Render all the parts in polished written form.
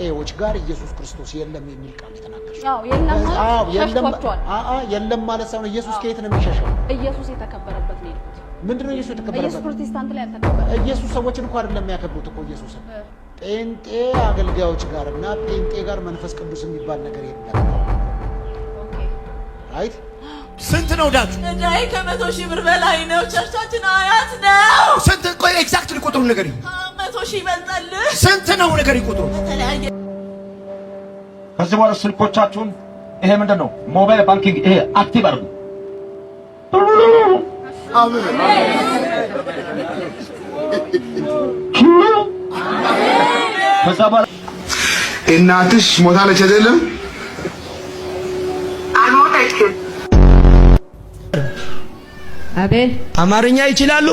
ጴንጤዎች ጋር ኢየሱስ ክርስቶስ የለም የሚል ቃል ተናገርሽ? አዎ የለም ማለት የለም ማለት ሳይሆን ኢየሱስ ከየት ነው የሚሸሸው? ኢየሱስ የተከበረበት ነው ያሉት። ምንድነው ኢየሱስ የተከበረበት? ኢየሱስ ፕሮቴስታንት ላይ አልተከበረ። ኢየሱስ ሰዎችን እንኳን አይደለም የሚያከብሩት እኮ ኢየሱስ ጴንጤ አገልጋዮች ጋርና ጴንጤ ጋር መንፈስ ቅዱስ የሚባል ነገር የለም። ኦኬ ራይት። ስንት ነው ዳቱ? እዳይ ከ100,000 ብር በላይ ነው። ቸርቻችን አያት ነው። ስንት? ቆይ ኤግዛክትሊ ቁጥሩን ንገሪኝ። 100,000 ይበልጣል። ስንት ነው ንገሪኝ ቁጥሩ። ተለያየ። ከዚህ በኋላ ስልኮቻችሁን ይሄ ምንድነው ሞባይል ባንኪንግ ይሄ አክቲቭ አድርጉ። አሜን። ከዛ በኋላ እናትሽ ሞታለች አይደለም? አልሞተችም። አቤት አማርኛ ይችላሉ?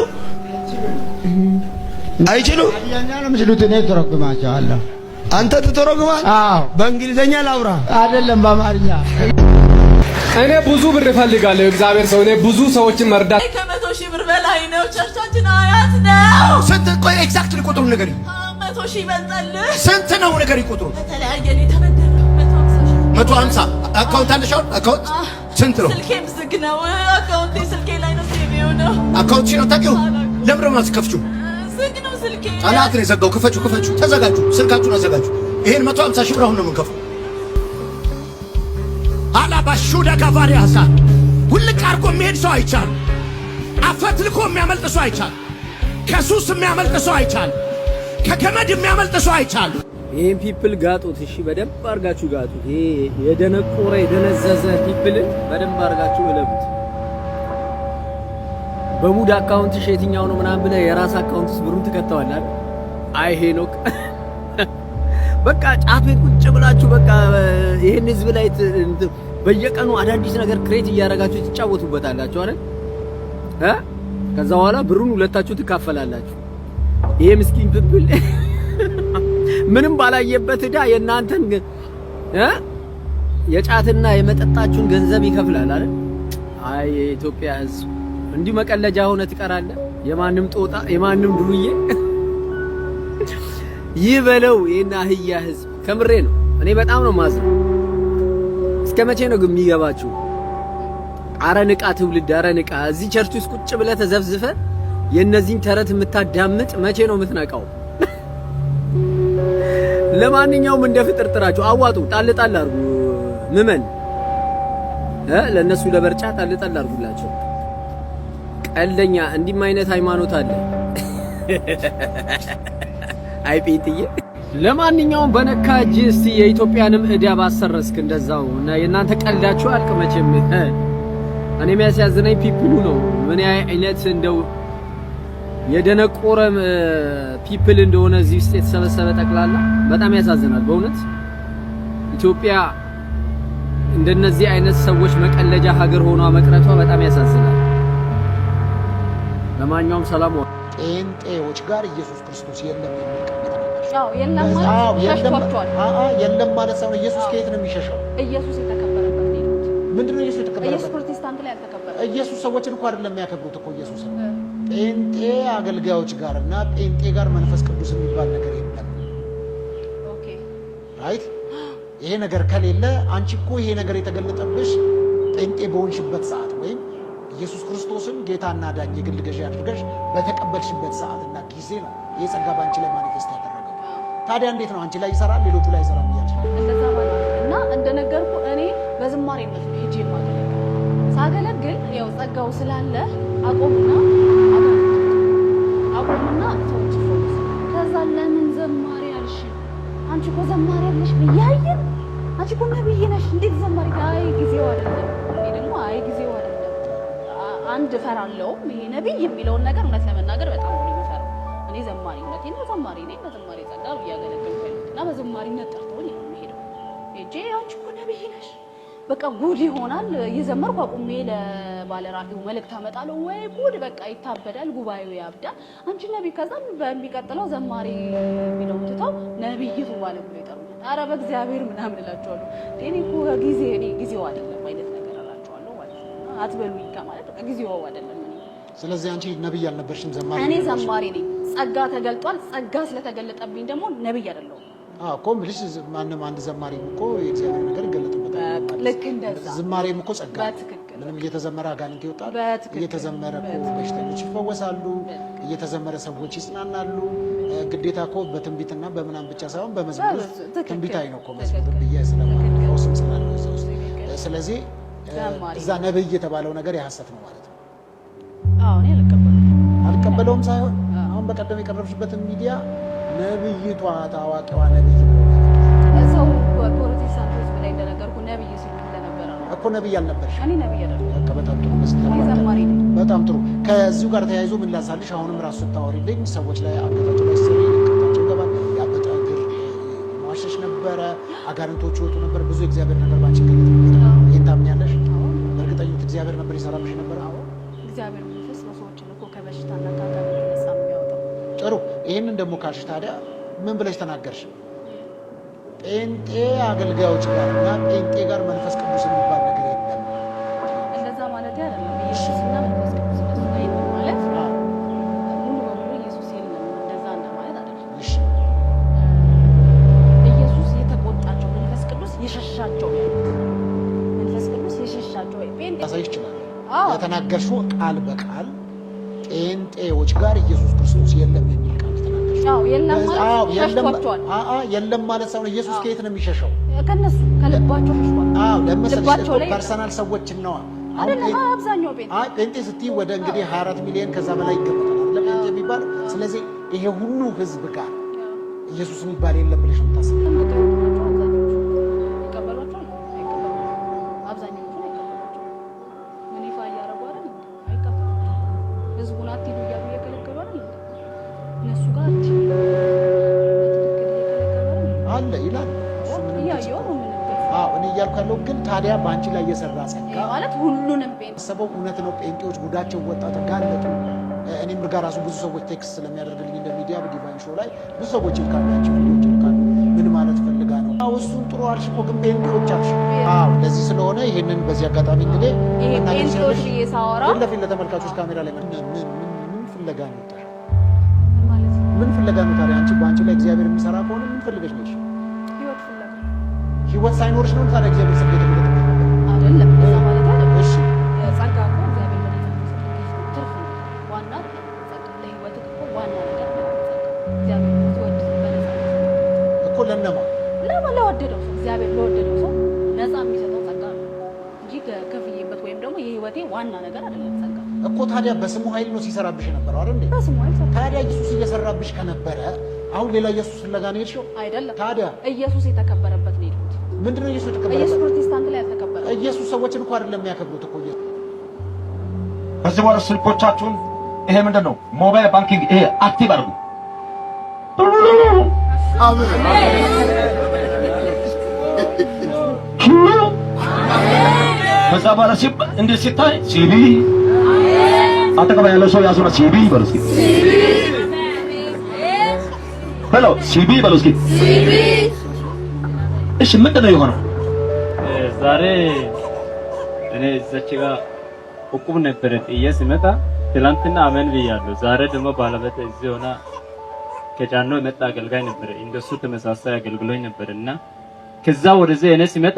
አይችሉ? ያኛ ነው ምስሉት እኔ ተረጉማቸዋለሁ። አንተ ትተረጉማል? አዎ። በእንግሊዘኛ ላውራ? አይደለም በአማርኛ። እኔ ብዙ ብር እፈልጋለሁ። እግዚአብሔር ሰው እኔ ብዙ ሰዎችን መርዳት ከ100,000 ብር በላይ ነው። ቸርቻችን አያት ነው። ስንት? ቆይ ኤግዛክትሊ ቁጥሩን ንገሪኝ። 100,000 ይበልጣል። ስንት ነው ንገሪኝ ቁጥሩ። ተለያየ። እኔ ተበደረ 150 አካውንት አለሽ? አካውንት ስንት ነው? ስልኬም ዝግ ነው። አካውንቴ ስልኬ ላይ ነው ሴቭ የሆነው። አካውንት ነው ታውቂው? ለምን ነው የማትከፍቺው? ዝግ ነው ስልኬ። ጠላት ነው የዘጋው። ክፈቹ። ተዘጋጁ። ስልካችሁን አዘጋጁ። ይሄን 150,000 ብር አሁን ነው የምንከፍለው። አላባሹ ደጋባሪ ሐሳብ ሁልቅ አርጎ የሚሄድ ሰው አይቻል። አፈትልኮ የሚያመልጥ ሰው አይቻል። ከሱስ የሚያመልጥ ሰው አይቻል። ከገመድ የሚያመልጥ ሰው አይቻል። ይሄን ፒፕል ጋጡት። እሺ በደንብ አርጋችሁ ጋጡት። ይሄ የደነቆረ የደነዘዘ ፒፕል በደንብ አርጋችሁ እለቡት። በሙድ አካውንትሽ የትኛው ነው ምናምን ብለህ የራስ አካውንትስ ብሩን ትከተዋለህ አይደል? አይ ሄኖክ በቃ ጫፌን ቁጭ ብላችሁ በቃ ይሄን ህዝብ ላይ በየቀኑ አዳዲስ ነገር ክሬት እያደረጋችሁ ትጫወቱበታላችሁ አይደል? ከዛ በኋላ ብሩን ሁለታችሁ ትካፈላላችሁ። ይሄ ምስኪን ፒፕል ምንም ባላየበት ዕዳ የእናንተን የጫትና የመጠጣችሁን ገንዘብ ይከፍላል አይደል? አይ የኢትዮጵያ ህዝብ እንዲህ መቀለጃ ሆነ ትቀራለህ። የማንም ጦጣ የማንም ዱርዬ ይበለው የና አህያ ህዝብ። ከምሬ ነው። እኔ በጣም ነው ማዝነው። እስከ መቼ ነው ግን የሚገባችሁ? አረ ንቃ ትውልድ፣ አረ ንቃ። እዚህ ቸርች ውስጥ ቁጭ ብለህ ተዘፍዝፈ የእነዚህን ተረት የምታዳምጥ መቼ ነው የምትነቃው? ለማንኛውም እንደ ፍጥርጥራችሁ አዋጡ። ጣል ጣል አርጉ። ምመን ለነሱ ለበርጫ ጣል ጣል አርጉላቸው። ቀልደኛ እንዲህም አይነት ሃይማኖት አለ። አይ ጴንጤዬ። ለማንኛውም በነካ እጅ እስቲ የኢትዮጵያንም ዕዳ ባሰረስክ እንደዛው እና የእናንተ ቀልዳችሁ አልቅ መቼም። እኔ የሚያሳዝነኝ ፒፕሉ ነው። ምን አይነት እንደው የደነቆረ ፒፕል እንደሆነ እዚህ ውስጥ የተሰበሰበ ጠቅላላ በጣም ያሳዝናል በእውነት። ኢትዮጵያ እንደነዚህ አይነት ሰዎች መቀለጃ ሀገር ሆኗ መቅረቷ በጣም ያሳዝናል። ለማንኛውም ሰላም። ጴንጤዎች ጋር ኢየሱስ ክርስቶስ የለም የሚል ቃል ተናገርሽ? አዎ የለም ማለት የለም ማለት ሳይሆን ኢየሱስ ከየት ነው የሚሸሸው? ኢየሱስ የተከበረበት ነው ያሉት። ምንድነው ኢየሱስ የተከበረበት? ኢየሱስ ፕሮቴስታንት ላይ አልተከበረ። ኢየሱስ ሰዎችን እንኳን አይደለም የሚያከብሩት እኮ ኢየሱስ ጴንጤ አገልጋዮች ጋርና ጴንጤ ጋር መንፈስ ቅዱስ የሚባል ነገር የለም። ኦኬ ራይት። ይሄ ነገር ከሌለ አንቺ እኮ ይሄ ነገር የተገለጠብሽ ጴንጤ በሆንሽበት ሰዓት ወይም ኢየሱስ ክርስቶስን ጌታና ዳኝ የግል ገዢ አድርገሽ በተቀበልሽበት ሰዓትና ጊዜ ነው ይሄ ጸጋ ባንቺ ላይ ማኒፌስት ያደረገው። ታዲያ እንዴት ነው አንቺ ላይ ይሰራል ሌሎቹ ላይ ይሰራል ይያልሽ? እንደዛ ማለት እና እንደነገርኩ እኔ በዝማሬነት ነው ሄጄ ማገለግል። ሳገለግል ያው ጸጋው ስላለ አቆምና ሰዎች ይፈወሱ። ከዛ ለምን ዘማሪ አልሽ? አንቺ እኮ ዘማሪ አለሽ ብያየን። አንቺ እኮ ነብይ ነሽ፣ እንዴት ዘማሪ? አይ ጊዜው አይደለም። እኔ ደግሞ አይ ጊዜው አይደለም አንድ ፈራለው። ይሄ ነብይ የሚለውን ነገር እውነት ለመናገር በጣም ነው የሚፈራው። እኔ ዘማሪነቴ ነው ዘማሪ ነኝ። በዘማሪ ጸጋ እያገለገልኩ እና በዘማሪነት ጠርቶኝ ነው የምሄደው። ሄጄ አንቺ እኮ ነብይ ነሽ በቃ ጉድ ይሆናል። እየዘመርኩ አቁሜ ለባለራዕዩ መልእክት አመጣለሁ። ወይ ጉድ በቃ ይታበዳል፣ ጉባኤው ያብዳል። አንቺ ነብይ። ከዛም በሚቀጥለው ዘማሪ ቢለው ትተው ነብይቱ ባለ ብሎ ይጠሩኛል። ኧረ በእግዚአብሔር ምናምን እላቸዋለሁ። እኔ እኮ ጊዜው አይደለም አይነት ነገር እላቸዋለሁ ማለት ነው። አትበሉኝ ከማለት በቃ ጊዜው አይደለም። ስለዚህ አንቺ ነብይ አልነበርሽም፣ ዘማሪ። እኔ ዘማሪ ነኝ። ጸጋ ተገልጧል። ጸጋ ስለተገለጠብኝ ደግሞ ነብይ አይደለሁም። እኮ ምልሽ ማንም አንድ ዘማሪም እኮ የእግዚአብሔር ነገር ይገለጥበታል። ልክ እንደዛ ዝማሬም እኮ ጸጋ ምንም እየተዘመረ አጋንንት ይወጣል፣ እየተዘመረ እኮ በሽተኞች ይፈወሳሉ፣ እየተዘመረ ሰዎች ይጽናናሉ። ግዴታ እኮ በትንቢትና በምናም ብቻ ሳይሆን በመዝሙር ትንቢታዊ ነው እኮ መዝሙር ብዬ ስለማውቀው ስም ስላለው እዛ ውስጥ። ስለዚህ እዛ ነብይ የተባለው ነገር የሐሰት ነው ማለት ነው። እኔ አልቀበለውም ሳይሆን አሁን በቀደም የቀረብሽበትን ሚዲያ ነብይቷ ታዋቂዋ ነብይ ነው ሰው ፕሮቴስታንቶች ላይ እንደነገርኩ ነብይ ሲሉ እንደነበረ ነው እኮ። ነብይ አልነበርሽ? እኔ ነብይ አይደለም። በጣም ጥሩ መስጠት በጣም ጥሩ። ከዚሁ ጋር ተያይዞ ምን ላሳልሽ፣ አሁንም ራሱ ታወሪልኝ ሰዎች ላይ አገታቸው ላይ ሰሪ ልክታቸው ገባል። ያበጠ እግር ማሸሽ ነበረ፣ አጋንንቶች ወጡ ነበር፣ ብዙ እግዚአብሔር ነገር ባንቺ ገለጥ ነበር። ይሄን ታምኛለሽ? በእርግጠኝነት እግዚአብሔር ነበር ይሰራልሽ ነበር። እግዚአብሔር መንፈስ ሰዎች እኮ ከበሽታና ከአጋንንት ነፃ የሚያወጣው። ጥሩ። ይሄንን ደግሞ ካልሽ ታዲያ ምን ብለሽ ተናገርሽ? ጴንጤ አገልጋዮች ጋር እና ጴንጤ ጋር መንፈስ ቅዱስ የሚባል ነገር የለም። እንደዛ ማለት አይደለም። ኢየሱስና መንፈስ ቅዱስ እንደሱ ነው ማለት ሙሉ በሙሉ ኢየሱስ የለም እንደዛ እንደማለት አይደለም። እሺ፣ ኢየሱስ የተቆጣቸው መንፈስ ቅዱስ የሸሻቸው መንፈስ ቅዱስ የሸሻቸው ጴንጤ ያሳይሽ ይችላል። የተናገርሽው ቃል በቃል ጴንጤዎች ጋር ኢየሱስ ክርስቶስ የለም የሚል ቃል ተናገርሽ። የለም ማለት ሸሽቷቸዋል። የለም ማለት ሳይሆን ኢየሱስ ከየት ነው የሚሸሸው? ከነሱ ከልባቸው ሸሽቷል። ለምሳሌ ፐርሰናል ሰዎችን ነው አይደለም። አብዛኛው ጴንጤ ስትይ ወደ እንግዲህ 24 ሚሊዮን ከዛ በላይ ይገመታል አይደል ጴንጤ የሚባለው። ስለዚህ ይሄ ሁሉ ህዝብ ጋር ኢየሱስ የሚባል የለም ብለሽ ነው የምታስበው? አለ ይላል እኔ እያልኩ ያለው ግን ታዲያ በአንቺ ላይ የሰራ ጸጋ ማለት ሁሉንም ሰበው እውነት ነው። ጴንጤዎች ጉዳቸው ወጣ ተጋለጡ። እኔም ጋር ራሱ ብዙ ሰዎች ቴክስት ስለሚያደርግልኝ እንደ ሚዲያ በዲቫይን ሾው ላይ ብዙ ሰዎች ይልካላችሁ ቪዲዮዎች ይልካሉ። ምን ማለት ፈልጋ ነው? እሱን ጥሩ አልሽ እኮ ግን ጴንጤዎች አልሽ። ለዚህ ስለሆነ ይሄንን በዚህ አጋጣሚ እንግዲህ ይሄ ጴንጤዎች እየሳወራ ለፊት ለተመልካቾች ካሜራ ላይ ምን ፍለጋ ነው? ምን ፍለጋ ነው ታዲያ? አንቺ በአንቺ ላይ እግዚአብሔር የሚሰራ ከሆነ ምን ፈልገሽ ነሽ? ህይወት ሳይኖርሽ ነው ታዲያ እግዚአብሔር ጸጋ የተገለጠ አይደለም። እዛ ማለት አይደለም። እሺ ጸጋ እኮ እግዚአብሔር በሚሰጠው ትርፍ ነው። ዋና ጸጋ ለህይወት እኮ ዋና ነገር ነው። እግዚአብሔር ሲወድ በነፃ እኮ ለወደደው ሰው እግዚአብሔር ለወደደው ሰው ነፃ የሚሰጠው ጸጋ ነው እንጂ ከፍዬበት ወይም ደግሞ የህይወቴ ዋና ነገር አይደለም ጸጋ እኮ። ታዲያ በስሙ ኃይል ነው ሲሰራብሽ የነበረው አይደል? በስሙ ኃይል ታዲያ ኢየሱስ እየሰራብሽ ከነበረ አሁን ሌላ ኢየሱስ ፍለጋ ነው የሄድሽው? አይደለም። ታዲያ ኢየሱስ የተከበረበት ነው የሄድኩት። ምንድነው ኢየሱስ የተከበረበት? ኢየሱስ ፕሮቴስታንት ላይ አልተከበረ። ኢየሱስ ሰዎችን እንኳን አይደለም የሚያከብሩት እኮ ኢየሱስ። ከዚህ በኋላ ስልኮቻችሁን ይሄ ምንድን ነው ሞባይል ባንኪንግ ይሄ አክቲቭ አድርጉ። ከዛ በኋላ እንዴት ሲታይ ሲቢ አጠገባ ያለው ሰው ያዙና ሲቢ በሉ እስኪ። ሄሎ ሲቢ በሉ እስኪ። እሺ ምንድን ነው የሆነው? ዛሬ እኔ እዛች ጋር እቁብ ነበር ጥዬ ስመጣ ትላንትና አመን ብያለሁ። ዛሬ ደግሞ ባለቤት እዚህ ሆና ከጫኖ የመጣ አገልጋይ ነበር፣ እንደሱ ተመሳሳይ አገልግሎኝ ነበርና ከዛ ወደዚህ እኔ ሲመጣ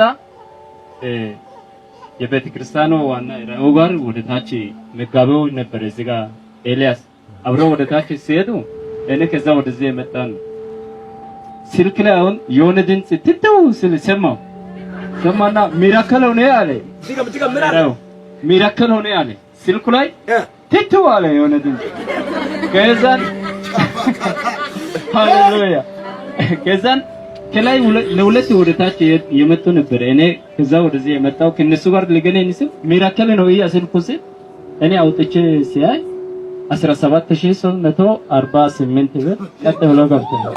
የቤተ ክርስቲያኑ ዋና ራው ጋር ወደ ታች መጋቢው ነበር እዚህ ጋር ኤልያስ አብረው ወደ ታች ሲሄዱ እኔ ከዛ ወደዚህ የመጣ ነው። ስልክ ላይ አሁን የሆነ ድምጽ ትተው ስል ሰማና ሚራክል ሆነ አለ። ሚራክል ሆነ አለ ስልኩ ላይ ትተው አለ የሆነ ድምጽ። ከዛን ሃሌሉያ ከዛን ከላይ ለሁለት ወደ ታች የመጡ ነበር። እኔ ከዛ ወደዚህ የመጣው ከነሱ ጋር ለገናኝ ስል ሚራክል ነው ያስልኩ ስል እኔ አውጥቼ ሲያይ 17348 ብር ቀጥ ብሎ ገብቷል።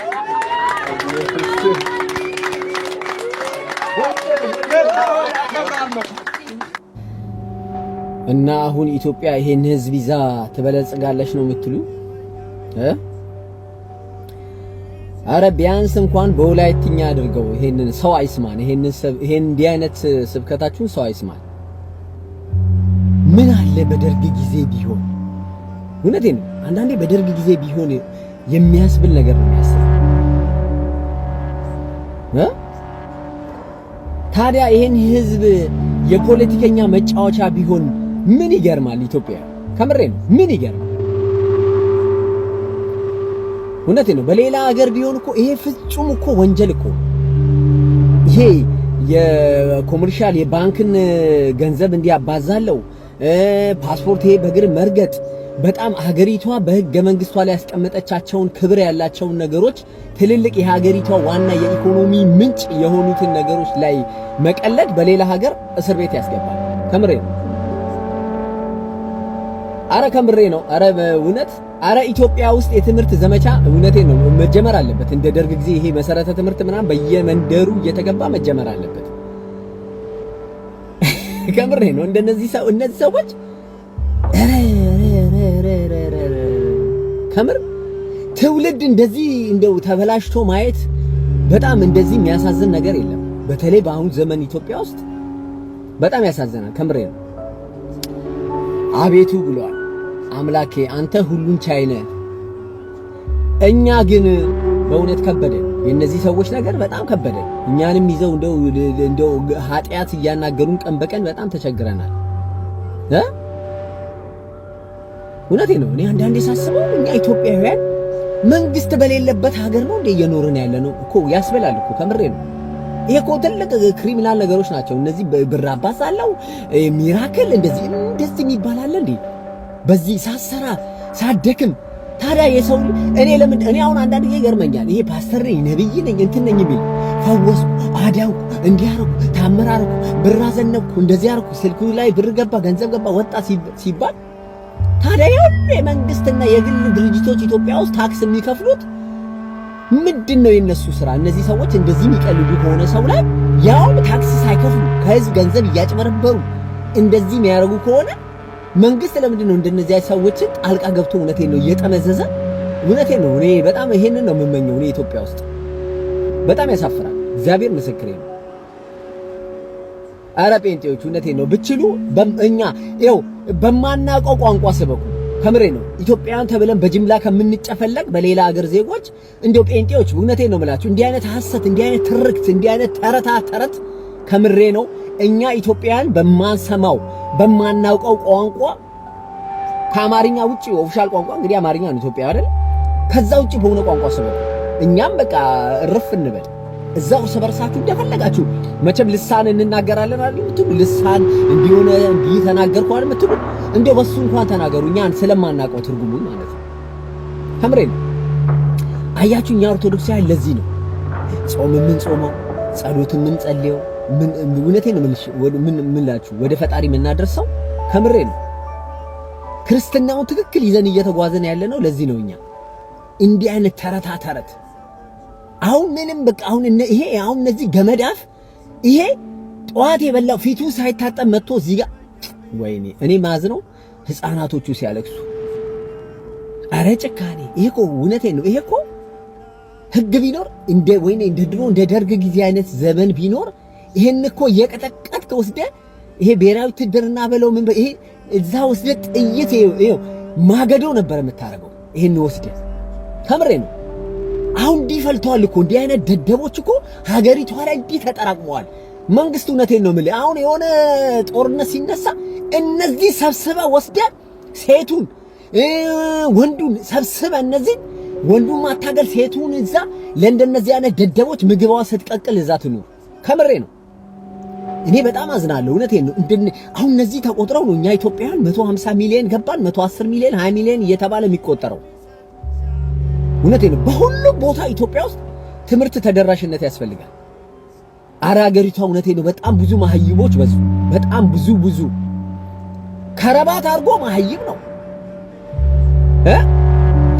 እና አሁን ኢትዮጵያ ይሄን ህዝብ ይዛ ትበለጽጋለች ነው የምትሉ? አረ ቢያንስ እንኳን በወላይትኛ አድርገው ይሄንን ሰው አይስማን። ይሄን እንዲህ አይነት ስብከታችሁን ሰው አይስማን። ምን አለ በደርግ ጊዜ ቢሆን፣ እውነቴን ነው። አንዳንዴ በደርግ ጊዜ ቢሆን የሚያስብል ነገር ነው የሚያስብ። ታዲያ ይሄን ህዝብ የፖለቲከኛ መጫወቻ ቢሆን ምን ይገርማል? ኢትዮጵያ ከምሬ ነው። ምን ይገርማል? እውነቴ ነው። በሌላ ሀገር ቢሆን እኮ ይሄ ፍጹም እኮ ወንጀል እኮ ይሄ የኮመርሻል የባንክን ገንዘብ እንዲያባዛለው ፓስፖርት ይሄ በእግር መርገጥ በጣም ሀገሪቷ በህገ መንግስቷ ላይ ያስቀመጠቻቸውን ክብር ያላቸውን ነገሮች ትልልቅ የሀገሪቷ ዋና የኢኮኖሚ ምንጭ የሆኑትን ነገሮች ላይ መቀለድ በሌላ ሀገር እስር ቤት ያስገባል። ከምሬ ነው። አረ ከምሬ ነው። አረ በእውነት አረ ኢትዮጵያ ውስጥ የትምህርት ዘመቻ እውነቴ ነው መጀመር አለበት። እንደ ደርግ ጊዜ ይሄ መሰረተ ትምህርት ምናምን በየመንደሩ እየተገባ መጀመር አለበት። ከምሬ ነው። እነዚህ ሰዎች ከምር ትውልድ እንደዚህ እንደው ተበላሽቶ ማየት በጣም እንደዚህ የሚያሳዝን ነገር የለም። በተለይ በአሁን ዘመን ኢትዮጵያ ውስጥ በጣም ያሳዝናል። ከምሬ ነው። አቤቱ ብሏል አምላኬ አንተ ሁሉን ቻይ ነህ። እኛ ግን በእውነት ከበደን። የእነዚህ ሰዎች ነገር በጣም ከበደን። እኛንም ይዘው እንደው ኃጢአት እያናገሩን ቀን በቀን በጣም ተቸግረናል። እውነቴ ነው። እኔ አንዳንዴ ሳስበው እኛ ኢትዮጵያውያን መንግስት በሌለበት ሀገር ነው እንደ እየኖርን ያለ ነው እኮ ያስበላል እኮ። ከምሬ ነው። ይሄ እኮ ትልቅ ክሪሚናል ነገሮች ናቸው እነዚህ። ብር አባሳለሁ ሚራክል እንደዚህ የሚባል አለ እንዴ? በዚህ ሳሰራ ሳደክም ታዲያ የሰው እኔ አሁን አንዳንድ ጊዜ ይገርመኛል። ይሄ ፓስተር ነኝ ነብይ ነኝ እንትን ነኝ የሚል ፈወስኩ፣ አዳንኩ፣ እንዲያረኩ፣ ታምራርኩ፣ ብር አዘነብኩ፣ እንደዚህ አርኩ፣ ስልኩ ላይ ብር ገባ፣ ገንዘብ ገባ፣ ወጣ ሲባል ታዲያ የመንግስትና የግል ድርጅቶች ኢትዮጵያ ውስጥ ታክስ የሚከፍሉት ምንድነው የነሱ ስራ? እነዚህ ሰዎች እንደዚህ የሚቀልዱ ከሆነ ሰው ላይ ያው ታክስ ሳይከፍሉ ከህዝብ ገንዘብ እያጭበረበሩ እንደዚህ የሚያደርጉ ከሆነ መንግስት ለምንድን ነው እንደነዚህ ሰዎችን ጣልቃ ገብቶ እውነቴን ነው እየጠመዘዘ? እውነቴን ነው። እኔ በጣም ይሄንን ነው የምመኘው። እኔ ኢትዮጵያ ውስጥ በጣም ያሳፍራል። እግዚአብሔር ምስክሬ ነው። አረ ጴንጤዎች እውነቴን ነው ብችሉ እኛ ይኸው በማናውቀው ቋንቋ ስበኩ። ከምሬ ነው። ኢትዮጵያውያን ተብለን በጅምላ ከምንጨፈለቅ በሌላ ሀገር ዜጎች እንደው ጴንጤዎች እውነቴን ነው የምላችሁ እንዲህ አይነት ሐሰት፣ እንዲህ አይነት ትርክት፣ እንዲህ አይነት ተረት ከምሬ ነው እኛ ኢትዮጵያውያን በማንሰማው በማናውቀው ቋንቋ ከአማርኛ ውጪ ኦፊሻል ቋንቋ እንግዲህ አማርኛ ነው ኢትዮጵያ አይደል? ከዛ ውጪ በሆነ ቋንቋ ስበኩ። እኛም በቃ እርፍ እንበል እዛው እርስ በርሳችሁ እንደፈለጋችሁ። መቼም ልሳን እንናገራለን አይደል የምትሉ ልሳን እንዲሆነ እንዲህ ተናገርኩ አይደል የምትሉ እንደው በሱ እንኳን ተናገሩ፣ እኛን ስለማናውቀው ትርጉሙን ማለት ነው። ከምሬ ነው። አያችሁ እኛ ኦርቶዶክሳውያን ለዚህ ነው ጾም ምን ጾመው ጸሎት ምን ጸልየው ምን እውነቴን ነው ምን ላችሁ ወደ ፈጣሪ የምናደርሰው። ከምሬ ነው። ክርስትናውን ትክክል ይዘን እየተጓዘን ያለ ነው። ለዚህ ነው እኛ እንዲህ አይነት ተረት አሁን ምንም በቃ አሁን ይሄ አሁን እነዚህ ገመዳፍ ይሄ ጠዋት የበላው ፊቱ ሳይታጠብ መጥቶ እዚህ ጋር ወይኔ እኔ ማዝነው ህፃናቶቹ ሲያለቅሱ። አረ ጭካኔ! ይሄ እኮ እውነቴን ነው። ይሄ እኮ ህግ ቢኖር እንደ ድሮ እንደ ደርግ ጊዜ አይነት ዘመን ቢኖር ይሄን እኮ እየቀጠቀጥክ ወስደህ ይሄ ብሔራዊ ውትድርና በለው ምን ይሄ እዛ ወስደህ ጥይት ይሄው ማገዶ ነበር የምታረገው። ይሄን ወስደህ ከምሬ ነው። አሁን ዲፈልቷል እኮ እንዲህ አይነት ደደቦች እኮ ሀገሪቷ ላይ እንዲህ ተጠራቅመዋል። መንግስት እውነቴን ነው የምልህ አሁን የሆነ ጦርነት ሲነሳ እነዚህ ሰብስበህ ወስደህ ሴቱን ወንዱን ሰብስበህ እነዚህ ወንዱን ማታገል ሴቱን እዛ ለእንደነዚህ አይነት ደደቦች ምግባዋ ስትቀቅል እዛ ትኑር። ከምሬ ነው። እኔ በጣም አዝናለሁ። እውነቴን ነው። አሁን እነዚህ ተቆጥረው ነው እኛ ኢትዮጵያውያን 150 ሚሊዮን ገባን 110 ሚሊዮን 20 ሚሊዮን እየተባለ የሚቆጠረው። እውነቴን ነው። በሁሉም ቦታ ኢትዮጵያ ውስጥ ትምህርት ተደራሽነት ያስፈልጋል። አረ ሀገሪቷ እውነቴን ነው በጣም ብዙ መሀይቦች በዙ። በጣም ብዙ ከረባት አድርጎ መሀይብ ነው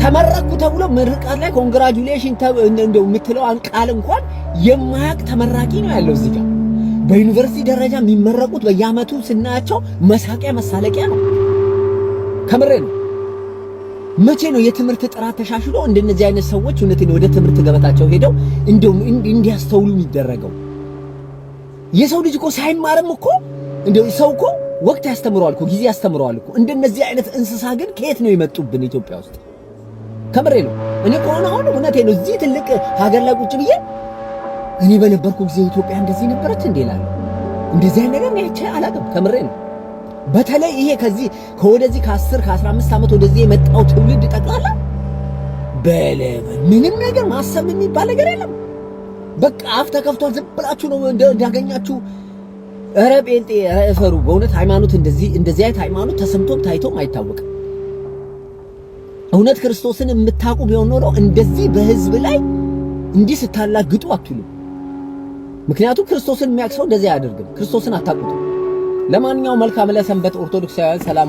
ተመረቁ ተብሎ ምርቃት ላይ ኮንግራጁሌሽን እንደው የምትለው ቃል እንኳን የማያውቅ ተመራቂ ነው ያለው እዚህ ጋር። በዩኒቨርሲቲ ደረጃ የሚመረቁት በየዓመቱ ስናያቸው መሳቂያ መሳለቂያ ነው። ከምሬ ነው። መቼ ነው የትምህርት ጥራት ተሻሽሎ እንደነዚህ አይነት ሰዎች እውነቴን ወደ ትምህርት ገበታቸው ሄደው እንደው እንዲያስተውሉ የሚደረገው? የሰው ልጅ እኮ ሳይማርም እኮ እንደው ሰው እኮ ወቅት ያስተምረዋል እኮ ጊዜ ያስተምረዋል እኮ። እንደነዚህ አይነት እንስሳ ግን ከየት ነው የመጡብን ኢትዮጵያ ውስጥ? ከምሬ ነው። እኔ ከሆነ አሁን እውነቴን ነው እዚህ ትልቅ ሀገር ላይ ቁጭ ብዬ እኔ በነበርኩ ጊዜ ኢትዮጵያ እንደዚህ ነበረች እንዴ እላለሁ። እንደዚህ ነገር አይቼ አላውቅም። ከምሬ ነው። በተለይ ይሄ ከዚህ ከወደዚህ ከ10 ከ15 ዓመት ወደዚህ የመጣው ትውልድ ጠቅላላ ምንም ነገር ማሰብ የሚባል ነገር የለም። በቃ አፍ ተከፍቷል። ዝም ብላችሁ ነው እንዳገኛችሁ። ኧረ ጴንጤ ኧረ እፈሩ በእውነት ሃይማኖት እንደዚህ አይነት ሃይማኖት ተሰምቶም ታይቶም አይታወቅም። እውነት ክርስቶስን የምታውቁ ቢሆን ኖሮ እንደዚህ በህዝብ ላይ እንዲህ ስታላግጡ አትሉ። ምክንያቱም ክርስቶስን የሚያውቅ ሰው እንደዚህ አያደርግም። ክርስቶስን አታውቁትም። ለማንኛውም መልካም ለሰንበት ኦርቶዶክሳውያን ሰላም